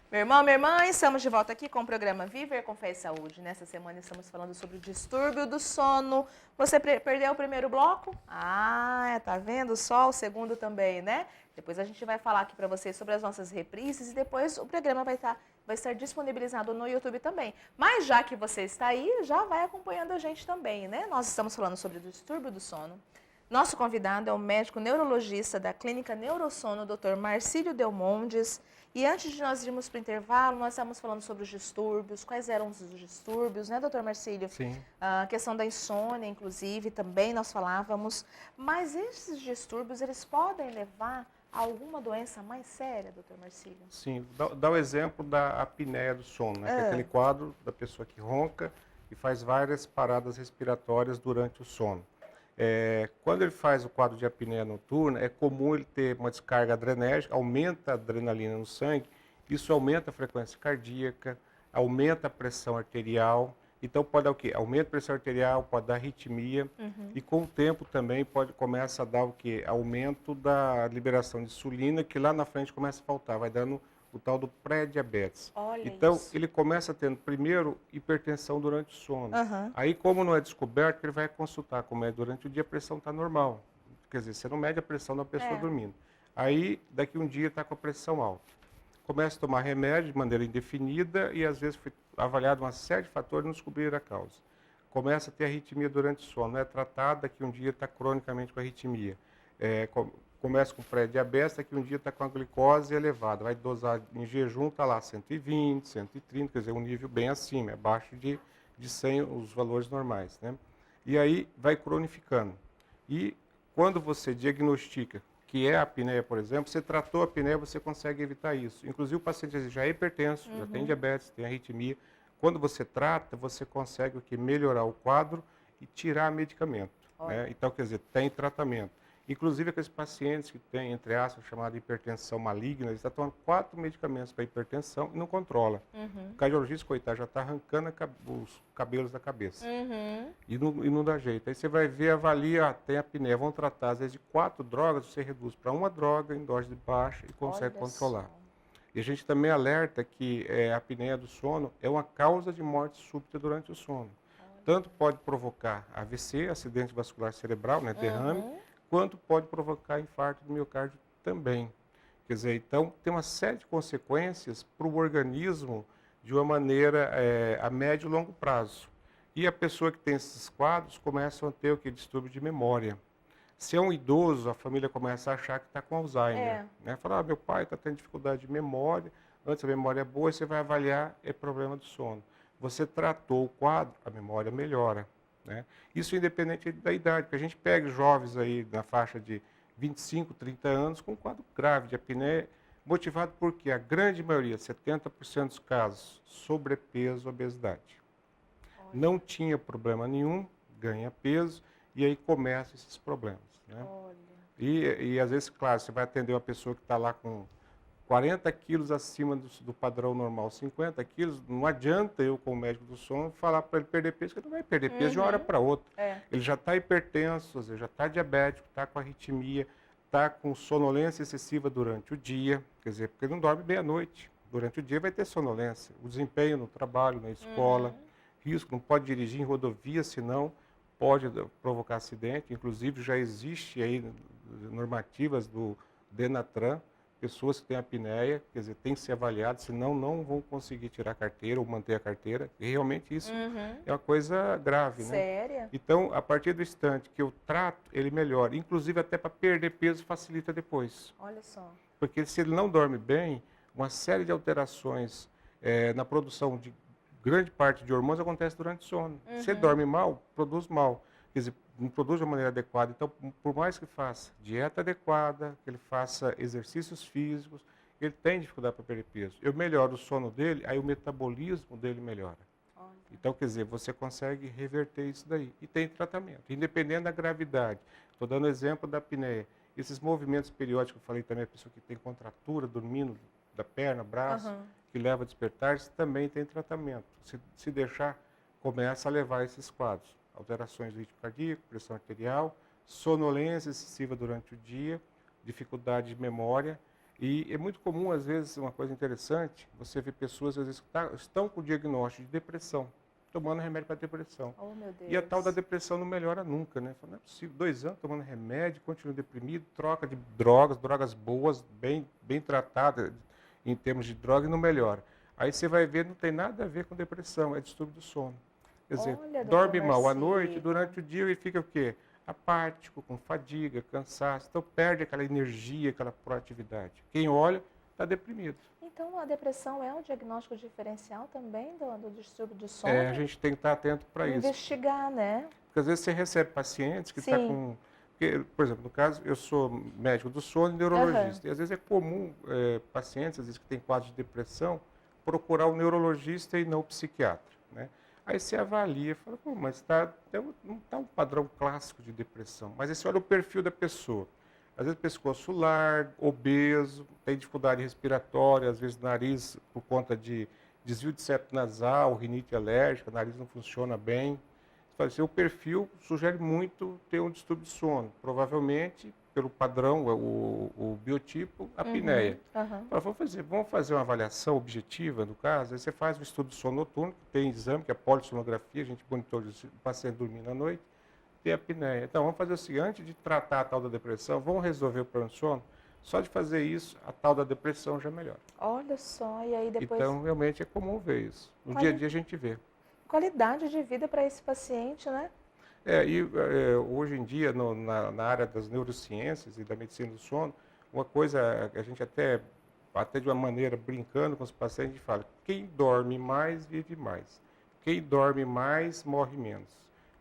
Meu irmão, minha irmã, estamos de volta aqui com o programa Viver com Fé e Saúde. Nessa semana estamos falando sobre o distúrbio do sono. Você perdeu o primeiro bloco? Ah, tá vendo só? O segundo também, né? Depois a gente vai falar aqui para vocês sobre as nossas reprises e depois o programa vai estar disponibilizado no YouTube também. Mas já que você está aí, já vai acompanhando a gente também, né? Nós estamos falando sobre o distúrbio do sono. Nosso convidado é o médico neurologista da Clínica Neurosono, Dr. Marcílio Delmondes. E antes de nós irmos para o intervalo, nós estávamos falando sobre os distúrbios, quais eram os distúrbios, né, doutor Marcílio? Sim. A questão da insônia, inclusive, também nós falávamos. Mas esses distúrbios, eles podem levar a alguma doença mais séria, doutor Marcílio? Sim, dá o exemplo da apneia do sono, né? Que é aquele quadro da pessoa que ronca e faz várias paradas respiratórias durante o sono. Quando ele faz o quadro de apneia noturna, é comum ele ter uma descarga adrenérgica, aumenta a adrenalina no sangue, isso aumenta a frequência cardíaca, aumenta a pressão arterial. Então pode dar o quê? Aumenta a pressão arterial, pode dar arritmia e com o tempo também começa a dar o quê? Aumento da liberação de insulina, que lá na frente começa a faltar, vai dando o tal do pré-diabetes. Olha Então isso. ele começa tendo primeiro hipertensão durante o sono. Aham. Aí como não é descoberto, ele vai consultar como é durante o dia, a pressão está normal. Quer dizer, você não mede a pressão da pessoa dormindo. Aí daqui um dia está com a pressão alta. Começa a tomar remédio de maneira indefinida e às vezes foi avaliado uma série de fatores e não descobriram a causa. Começa a ter arritmia durante o sono, não é tratado, daqui um dia está cronicamente com arritmia. Começa com pré-diabetes, daqui um dia está com a glicose elevada, vai dosar em jejum, está lá 120, 130, quer dizer, um nível bem acima, abaixo de 100 os valores normais, né? E aí vai cronificando. E quando você diagnostica que é a apneia, por exemplo, você tratou a apneia, você consegue evitar isso. Inclusive o paciente já é hipertenso, já tem diabetes, tem arritmia. Quando você trata, você consegue melhorar o quadro e tirar medicamento. Né? Então, quer dizer, tem tratamento. Inclusive aqueles pacientes que têm, entre aspas, chamada hipertensão maligna, eles estão tomando 4 medicamentos para hipertensão e não controla. O cardiologista, coitado, já está arrancando os cabelos da cabeça. E não dá jeito. Aí você vai ver, avalia, tem apneia, vão tratar, às vezes de 4 drogas, você reduz para uma droga em dose baixa e consegue controlar. E a gente também alerta que a apneia do sono é uma causa de morte súbita durante o sono. Tanto pode provocar AVC, acidente vascular cerebral, né, derrame, quanto pode provocar infarto do miocárdio também. Quer dizer, então tem uma série de consequências para o organismo de uma maneira a médio e longo prazo. E a pessoa que tem esses quadros começa a ter distúrbio de memória. Se é um idoso, a família começa a achar que está com Alzheimer. Né? Fala, meu pai está tendo dificuldade de memória, antes a memória é boa, você vai avaliar, é problema do sono. Você tratou o quadro, a memória melhora. Né? Isso independente da idade, porque a gente pega jovens aí na faixa de 25, 30 anos com um quadro grave de apneia, motivado porque a grande maioria, 70% dos casos, sobrepeso, obesidade. Não tinha problema nenhum, ganha peso, e aí começam esses problemas. Né? E às vezes, claro, você vai atender uma pessoa que está lá com 40 quilos acima do padrão normal, 50 quilos, não adianta eu, como médico do sono, falar para ele perder peso, porque ele não vai perder peso de uma hora para outra. Ele já está hipertenso, ele já está diabético, está com arritmia, está com sonolência excessiva durante o dia, quer dizer, porque ele não dorme bem à noite. Durante o dia vai ter sonolência, o desempenho no trabalho, na escola, risco, não pode dirigir em rodovia, senão pode provocar acidente. Inclusive já existe aí normativas do Denatran, pessoas que têm apneia, quer dizer, tem que ser avaliado, senão não vão conseguir tirar a carteira ou manter a carteira. E realmente isso é uma coisa grave, né? Séria? Então, a partir do instante que eu trato, ele melhora. Inclusive, até para perder peso facilita depois. Olha só. Porque se ele não dorme bem, uma série de alterações na produção de grande parte de hormônios acontece durante o sono. Se ele dorme mal, produz mal. Quer dizer, não produz de uma maneira adequada. Então, por mais que faça dieta adequada, que ele faça exercícios físicos, ele tem dificuldade para perder peso. Eu melhoro o sono dele, aí o metabolismo dele melhora. Então, quer dizer, você consegue reverter isso daí. E tem tratamento, independente da gravidade. Estou dando exemplo da apneia. Esses movimentos periódicos, eu falei também, a pessoa que tem contratura, dormindo da perna, braço, que leva a despertar, isso também tem tratamento. Se deixar, começa a levar esses quadros. Alterações do ritmo cardíaco, pressão arterial, sonolência excessiva durante o dia, dificuldade de memória. E é muito comum, às vezes, uma coisa interessante, você vê pessoas, às vezes, que estão com o diagnóstico de depressão, tomando remédio para depressão. Oh, meu Deus. E a tal da depressão não melhora nunca, né? Fala, não é possível, 2 anos tomando remédio, continua deprimido, troca de drogas boas, bem tratadas em termos de droga e não melhora. Aí você vai ver, não tem nada a ver com depressão, é distúrbio do sono. Quer dizer, Olha, doutor dorme mal à noite, Marcílio. durante o dia ele fica o quê? Apático, com fadiga, cansaço, então perde aquela energia, aquela proatividade. Quem olha, está deprimido. Então, a depressão é um diagnóstico diferencial também do distúrbio do sono? A gente tem que estar atento para isso. Investigar, né? Porque às vezes você recebe pacientes que estão com... Porque, por exemplo, no caso, eu sou médico do sono e neurologista. E às vezes é comum pacientes, às vezes que têm quadro de depressão, procurar o neurologista e não o psiquiatra, né? Aí você avalia e fala, pô, mas não está um padrão clássico de depressão. Mas aí você olha o perfil da pessoa. Às vezes pescoço largo, obeso, tem dificuldade respiratória, às vezes nariz por conta de desvio de septo nasal, rinite alérgica, o nariz não funciona bem. O perfil sugere muito ter um distúrbio de sono. Provavelmente, pelo padrão, o biotipo, a apneia. Vamos fazer uma avaliação objetiva no caso. Aí você faz o estudo de sono noturno, tem exame, que é a polissonografia, a gente monitora o paciente dormindo à noite, tem a apneia. Então, vamos fazer o seguinte, antes de tratar a tal da depressão, vamos resolver o problema do sono. Só de fazer isso, a tal da depressão já melhora. Olha só, e aí depois... Então, realmente é comum ver isso. No dia a dia a gente vê. Qualidade de vida para esse paciente, né? Hoje em dia, na área das neurociências e da medicina do sono, uma coisa que a gente até de uma maneira brincando com os pacientes, a gente fala, quem dorme mais, vive mais. Quem dorme mais, morre menos.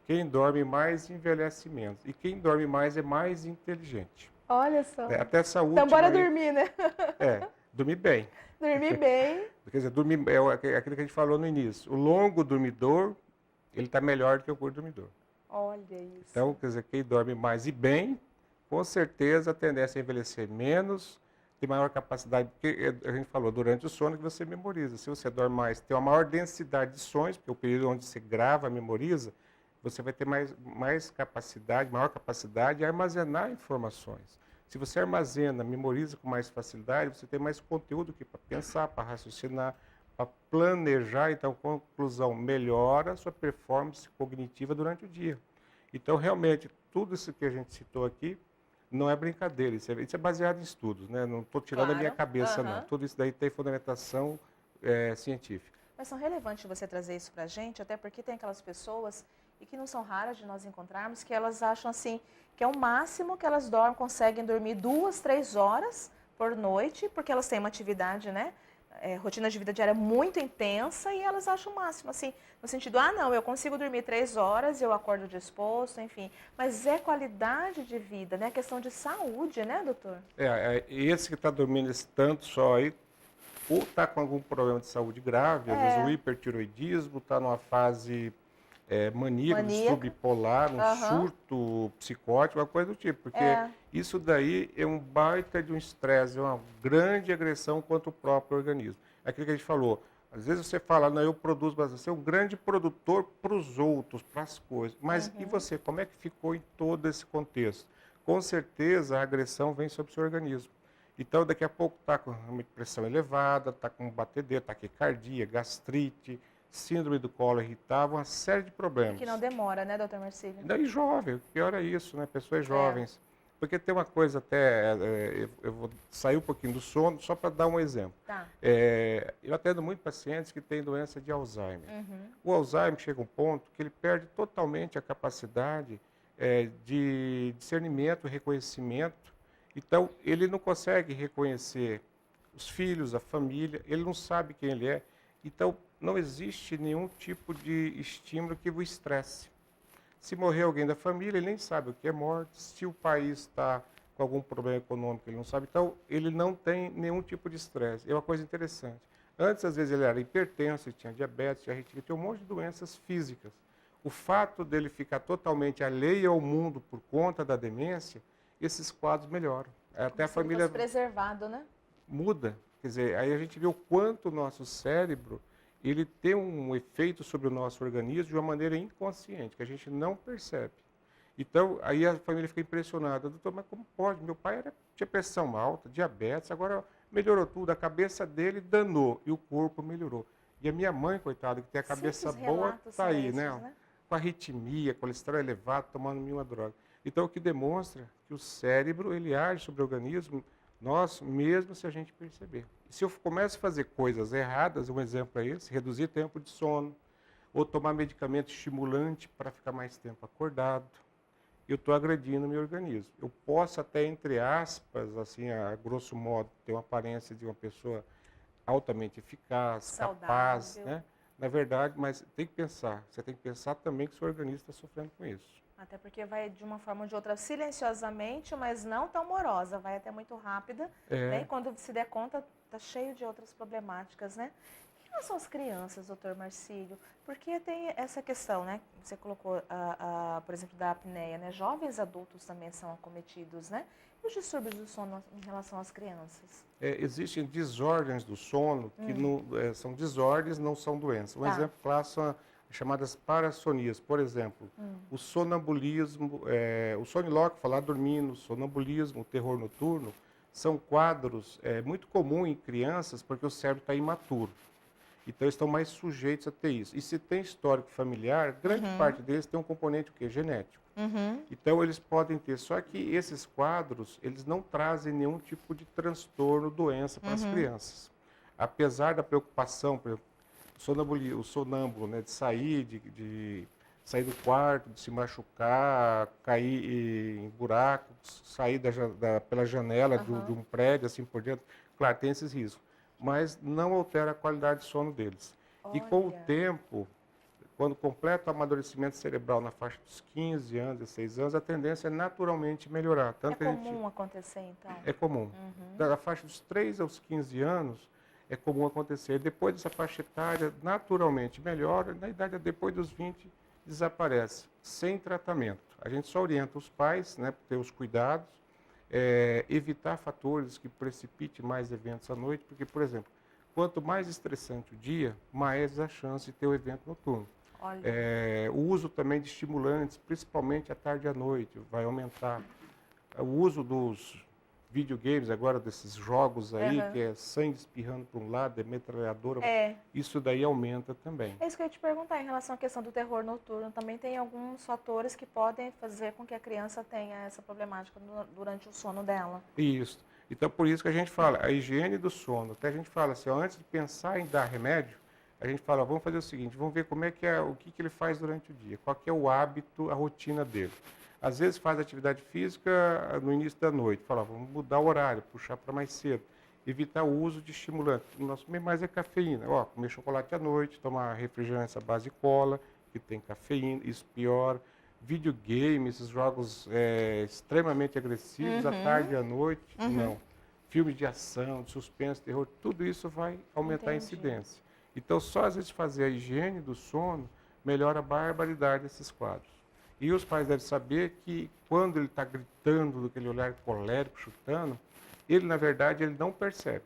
Quem dorme mais, envelhece menos. E quem dorme mais é mais inteligente. Olha só. Até essa última... Então, bora dormir, né? Dormir bem. Dormir bem. Quer dizer, dormir, é aquilo que a gente falou no início. O longo dormidor, ele está melhor do que o curto dormidor. Olha isso. Então, quer dizer, quem dorme mais e bem, com certeza a tendência a envelhecer menos, tem maior capacidade, porque a gente falou, durante o sono que você memoriza. Se você dorme mais, tem uma maior densidade de sonhos, porque é o período onde você grava, memoriza, você vai ter mais capacidade, maior capacidade de armazenar informações. Se você armazena, memoriza com mais facilidade, você tem mais conteúdo para pensar, para raciocinar, para planejar. Então, conclusão, melhora a sua performance cognitiva durante o dia. Então, realmente, tudo isso que a gente citou aqui não é brincadeira. Isso é baseado em estudos, né? Não estou tirando da minha cabeça, não. Tudo isso daí tem fundamentação científica. Mas são relevantes você trazer isso para a gente, até porque tem aquelas pessoas, e que não são raras de nós encontrarmos, que elas acham assim, que é o máximo que elas conseguem dormir 2, 3 horas por noite, porque elas têm uma atividade, né? Rotina de vida diária muito intensa, e elas acham o máximo, assim, no sentido, não, eu consigo dormir 3 horas, eu acordo disposto, enfim. Mas é qualidade de vida, né? Questão de saúde, né, doutor? Esse que está dormindo esse tanto só aí, ou está com algum problema de saúde grave, às vezes o hipertiroidismo, está numa fase maníaca, distúrbio bipolar, um surto psicótico, uma coisa do tipo. Porque isso daí é um baita de um estresse, é uma grande agressão contra o próprio organismo. É aquilo que a gente falou. Às vezes você fala, não, eu produzo, mas você é um grande produtor para os outros, para as coisas. Mas e você, como é que ficou em todo esse contexto? Com certeza a agressão vem sobre o seu organismo. Então, daqui a pouco está com uma pressão elevada, está com batedeira, taquicardia, gastrite, síndrome do colo irritável, uma série de problemas. E que não demora, né, doutor Marcílio? E jovem, o pior é isso, né? Pessoas jovens. Porque tem uma coisa até, eu vou sair um pouquinho do sono, só para dar um exemplo. Tá. Eu atendo muito pacientes que têm doença de Alzheimer. O Alzheimer chega a um ponto que ele perde totalmente a capacidade de discernimento, reconhecimento. Então, ele não consegue reconhecer os filhos, a família, ele não sabe quem ele é. Então, não existe nenhum tipo de estímulo que o estresse. Se morrer alguém da família, ele nem sabe o que é morte. Se o país está com algum problema econômico, ele não sabe. Então, ele não tem nenhum tipo de estresse. É uma coisa interessante. Antes, às vezes, ele era hipertenso, ele tinha diabetes, tinha arritmia, tinha um monte de doenças físicas. O fato dele ficar totalmente alheio ao mundo por conta da demência, esses quadros melhoram. Até a família preservado, né? Muda. Quer dizer, aí a gente vê o quanto o nosso cérebro ele tem um efeito sobre o nosso organismo de uma maneira inconsciente, que a gente não percebe. Então, aí a família fica impressionada. Doutor, mas como pode? Meu pai tinha pressão alta, diabetes, agora melhorou tudo. A cabeça dele danou e o corpo melhorou. E a minha mãe, coitada, que tem a cabeça Simples boa, relatos está são aí, esses, né? né? Com arritmia, colesterol elevado, tomando nenhuma droga. Então, o que demonstra que o cérebro, ele age sobre o organismo nosso, mesmo se a gente perceber. E se eu começo a fazer coisas erradas, um exemplo é esse, reduzir tempo de sono, ou tomar medicamento estimulante para ficar mais tempo acordado, eu estou agredindo o meu organismo. Eu posso até, entre aspas, assim, a grosso modo, ter uma aparência de uma pessoa altamente eficaz, capaz, Saudável. né? Na verdade, mas tem que pensar. Você tem que pensar também que o seu organismo está sofrendo com isso. Até porque vai de uma forma ou de outra silenciosamente, mas não tão morosa, vai até muito rápida, né? E quando se der conta, tá cheio de outras problemáticas, né? Em relação às crianças, doutor Marcílio, porque tem essa questão, né? Você colocou, por exemplo, da apneia, né? Jovens adultos também são acometidos, né? E os distúrbios do sono em relação às crianças? Existem desordens do sono que não, são desordens, não são doenças. Um Tá. exemplo clássico são as chamadas parassonias. Por exemplo, o sonambulismo, o soniloquio, falar dormindo, o sonambulismo, o terror noturno, são quadros muito comuns em crianças porque o cérebro está imaturo. Então, eles estão mais sujeitos a ter isso. E se tem histórico familiar, grande parte deles tem um componente o quê? Genético. Então, eles podem ter. Só que esses quadros, eles não trazem nenhum tipo de transtorno, doença para as crianças. Apesar da preocupação, por exemplo, o sonâmbulo, né, de sair, de sair do quarto, de se machucar, cair em buracos, sair pela janela de um prédio, assim por dentro. Claro, tem esses riscos, mas não altera a qualidade de sono deles. E com o Olha. tempo, quando completa o amadurecimento cerebral na faixa dos 15 anos, 16 anos, a tendência é naturalmente melhorar. É Tanto que a gente comum acontecer, então? é comum. Da faixa dos 3 aos 15 anos, é comum acontecer. Depois dessa faixa etária, naturalmente melhora. Na idade depois dos 20, desaparece, sem tratamento. A gente só orienta os pais, né, para ter os cuidados, evitar fatores que precipitem mais eventos à noite, porque, por exemplo, quanto mais estressante o dia, mais a chance de ter o evento noturno. Olha. O uso também de estimulantes, principalmente à tarde e à noite, vai aumentar. O uso dos videogames agora, desses jogos aí, que é sangue espirrando para um lado, é metralhadora, isso daí aumenta também. É isso que eu ia te perguntar em relação à questão do terror noturno. Também tem alguns fatores que podem fazer com que a criança tenha essa problemática durante o sono dela. Isso. Então, por isso que a gente fala, a higiene do sono. Até a gente fala assim, ó, antes de pensar em dar remédio, a gente fala, vamos fazer o seguinte, vamos ver como é que o que ele faz durante o dia, qual que é o hábito, a rotina dele. Às vezes faz atividade física no início da noite, fala, vamos mudar o horário, puxar para mais cedo, evitar o uso de estimulante. O nosso meio mais é cafeína. Ó, comer chocolate à noite, tomar refrigerante à base de cola, que tem cafeína, isso piora. Videogame, esses jogos extremamente agressivos, à tarde e à noite, não. Filmes de ação, de suspense, terror, tudo isso vai aumentar a incidência. Então, só às vezes fazer a higiene do sono melhora a barbaridade desses quadros. E os pais devem saber que quando ele está gritando, com aquele olhar colérico, chutando, ele, na verdade, ele não percebe.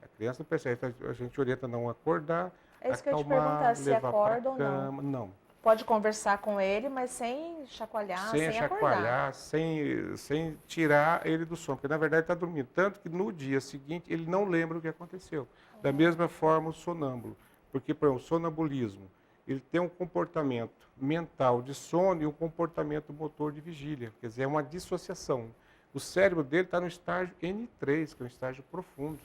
A criança não percebe. Então, a gente orienta a não acordar, É isso que eu ia te acalmar, perguntar, se levar para acorda a ou não. cama. Não. Pode conversar com ele, mas sem chacoalhar, Sem sem chacoalhar, acordar. sem tirar ele do sono, porque na verdade está dormindo. Tanto que no dia seguinte ele não lembra o que aconteceu. Da mesma forma o sonâmbulo, porque por exemplo, o sonambulismo, ele tem um comportamento mental de sono e um comportamento motor de vigília, quer dizer, é uma dissociação. O cérebro dele está no estágio N3, que é um estágio profundo,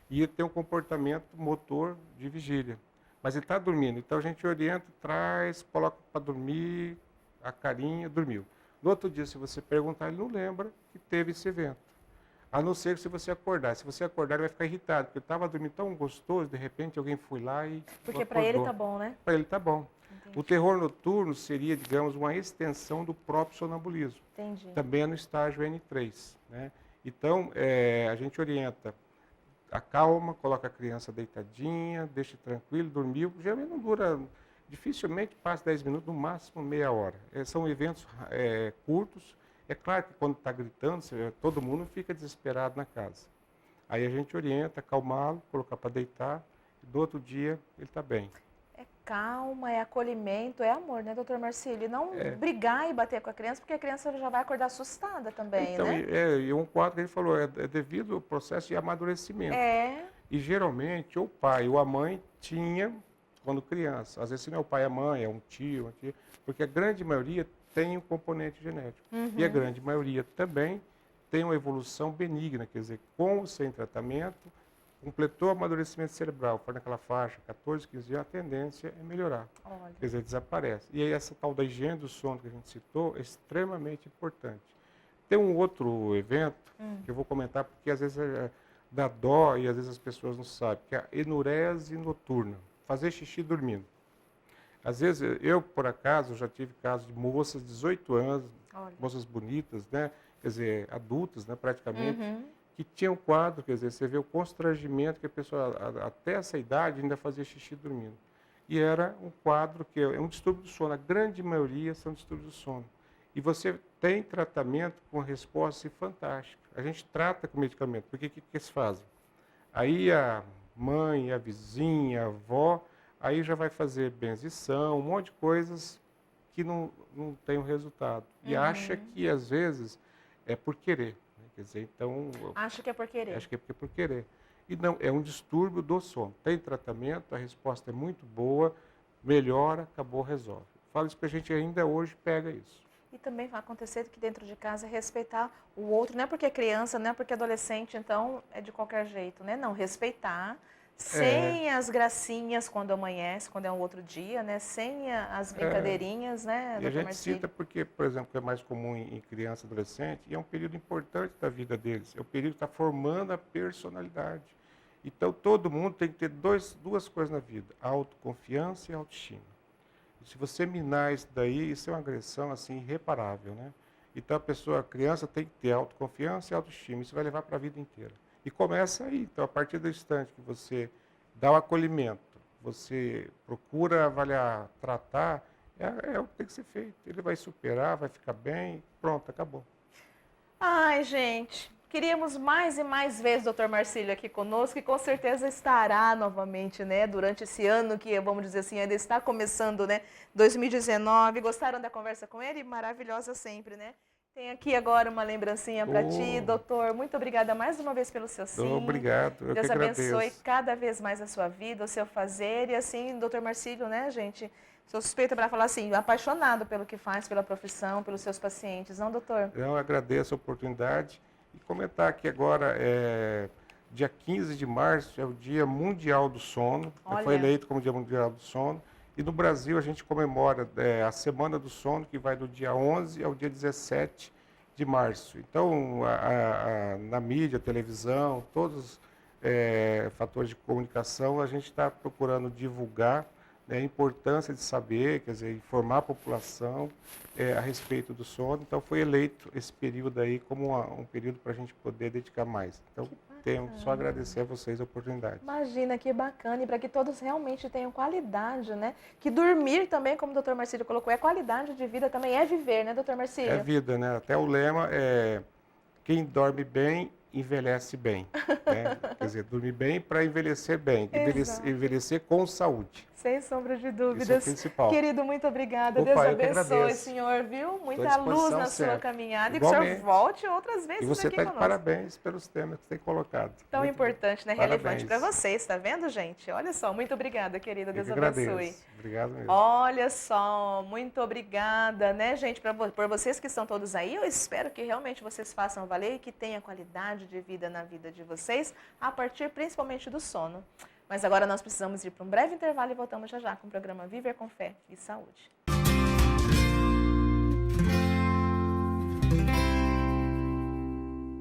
e ele tem um comportamento motor de vigília. Mas ele está dormindo, então a gente orienta, traz, coloca para dormir, a carinha, dormiu. No outro dia, se você perguntar, ele não lembra que teve esse evento. A não ser que se você acordar. Se você acordar, ele vai ficar irritado, porque estava dormindo tão gostoso, de repente alguém foi lá e Porque para ele tá bom, né? Para ele tá bom. Entendi. O terror noturno seria, digamos, uma extensão do próprio sonambulismo. Entendi. Também é no estágio N3. Né? Então, a gente orienta, acalma, coloca a criança deitadinha, deixa tranquilo, dormiu. Geralmente não dura, dificilmente passa 10 minutos, no máximo meia hora. São eventos curtos. É claro que quando está gritando, todo mundo fica desesperado na casa. Aí a gente orienta, acalmá-lo, colocar para deitar, e do outro dia ele está bem. calma, é acolhimento, é amor, né, doutor Marcílio? E não É. brigar e bater com a criança, porque a criança já vai acordar assustada também, Então, né? e um quadro que ele falou, é devido ao processo de amadurecimento. É, E geralmente o pai ou a mãe tinha quando criança. Às vezes se não é o pai e a mãe, é um tio, uma tia, porque a grande maioria tem um componente genético. E a grande maioria também tem uma evolução benigna, quer dizer, com ou sem tratamento, completou o amadurecimento cerebral, foi naquela faixa, 14, 15 anos, a tendência é melhorar. olha. Quer dizer, desaparece. E aí essa tal da higiene do sono que a gente citou é extremamente importante. Tem um outro evento que eu vou comentar, porque às vezes dá dó e às vezes as pessoas não sabem, que é a enurese noturna, fazer xixi dormindo. Às vezes, eu, por acaso, já tive casos de moças de 18 anos, Olha. moças bonitas, né? Quer dizer, adultas, né, praticamente, Uhum. que tinham quadro, quer dizer, você vê o constrangimento que a pessoa, até essa idade, ainda fazia xixi dormindo. E era um quadro que é um distúrbio do sono, a grande maioria são distúrbios do sono. E você tem tratamento com resposta fantástica. A gente trata com medicamento, porque o que eles fazem? Aí a mãe, a vizinha, a avó, aí já vai fazer benzição, um monte de coisas que não tem o resultado. E acha que, às vezes, é por querer. Né? Quer dizer, então, Acho que é por querer. acho que é por querer. E não, é um distúrbio do sono. Tem tratamento, a resposta é muito boa, melhora, acabou, resolve. Falo isso porque a gente ainda hoje pega isso. E também vai acontecer que dentro de casa é respeitar o outro, não é porque é criança, não é porque é adolescente, então é de qualquer jeito, né? Não, respeitar, sem as gracinhas quando amanhece, quando é um outro dia, né? Sem as brincadeirinhas, né, E a doutor gente Marcílio? cita porque, por exemplo, que é mais comum em criança e adolescente, e é um período importante da vida deles. É o período que está formando a personalidade. Então, todo mundo tem que ter duas coisas na vida, autoconfiança e autoestima. E se você minar isso daí, isso é uma agressão assim, irreparável, né? Então, a criança tem que ter autoconfiança e autoestima. Isso vai levar para a vida inteira. E começa aí. Então, a partir do instante que você dá o acolhimento, você procura avaliar, tratar, é o que tem que ser feito. Ele vai superar, vai ficar bem, pronto, acabou. Ai, gente, queríamos mais e mais vezes o doutor Marcílio aqui conosco e com certeza estará novamente, né, durante esse ano que, vamos dizer assim, ainda está começando, né, 2019. Gostaram da conversa com ele? Maravilhosa sempre, né? Tem aqui agora uma lembrancinha para ti, doutor. Muito obrigada mais uma vez pelo seu sim. Obrigado, eu Deus que abençoe agradeço. cada vez mais a sua vida, o seu fazer. E assim, doutor Marcílio, né, gente? Sou suspeita para falar assim, apaixonado pelo que faz, pela profissão, pelos seus pacientes, não, doutor? Eu agradeço a oportunidade e comentar que agora, dia 15 de março, é o Dia Mundial do Sono. Olha. Foi eleito como Dia Mundial do Sono. E no Brasil a gente comemora a Semana do Sono, que vai do dia 11 ao dia 17 de março. Então, na mídia, televisão, todos os fatores de comunicação, a gente está procurando divulgar, né, a importância de saber, quer dizer, informar a população a respeito do sono. Então, foi eleito esse período aí como um período para a gente poder dedicar mais. Então, tenho só a agradecer a vocês a oportunidade. Imagina, que bacana, e para que todos realmente tenham qualidade, né? Que dormir também, como o doutor Marcílio colocou, é qualidade de vida, também é viver, né, doutor Marcílio? É vida, né? Até o lema é quem dorme bem, envelhece bem. Né? Quer dizer, dormir bem para envelhecer bem, envelhecer com saúde. Sem sombra de dúvidas. Isso é o principal. Querido, muito obrigada. Opa, Deus eu que abençoe, agradeço. senhor, viu? Estou à Muita luz disposição na sua sempre. caminhada. E que o senhor Igualmente. volte outras vezes E você aqui está de conosco. parabéns pelos temas que você tem colocado. Tão Muito importante, né? Parabéns. Relevante para vocês, tá vendo, gente? Olha só, muito obrigada, querida. Eu Deus que abençoe. agradeço. Obrigado mesmo. Olha só, muito obrigada, né, gente? Por vocês que estão todos aí, eu espero que realmente vocês façam valer e que tenha qualidade de vida na vida de vocês, a partir principalmente do sono. Mas agora nós precisamos ir para um breve intervalo e voltamos já já com o programa Viver com Fé e Saúde.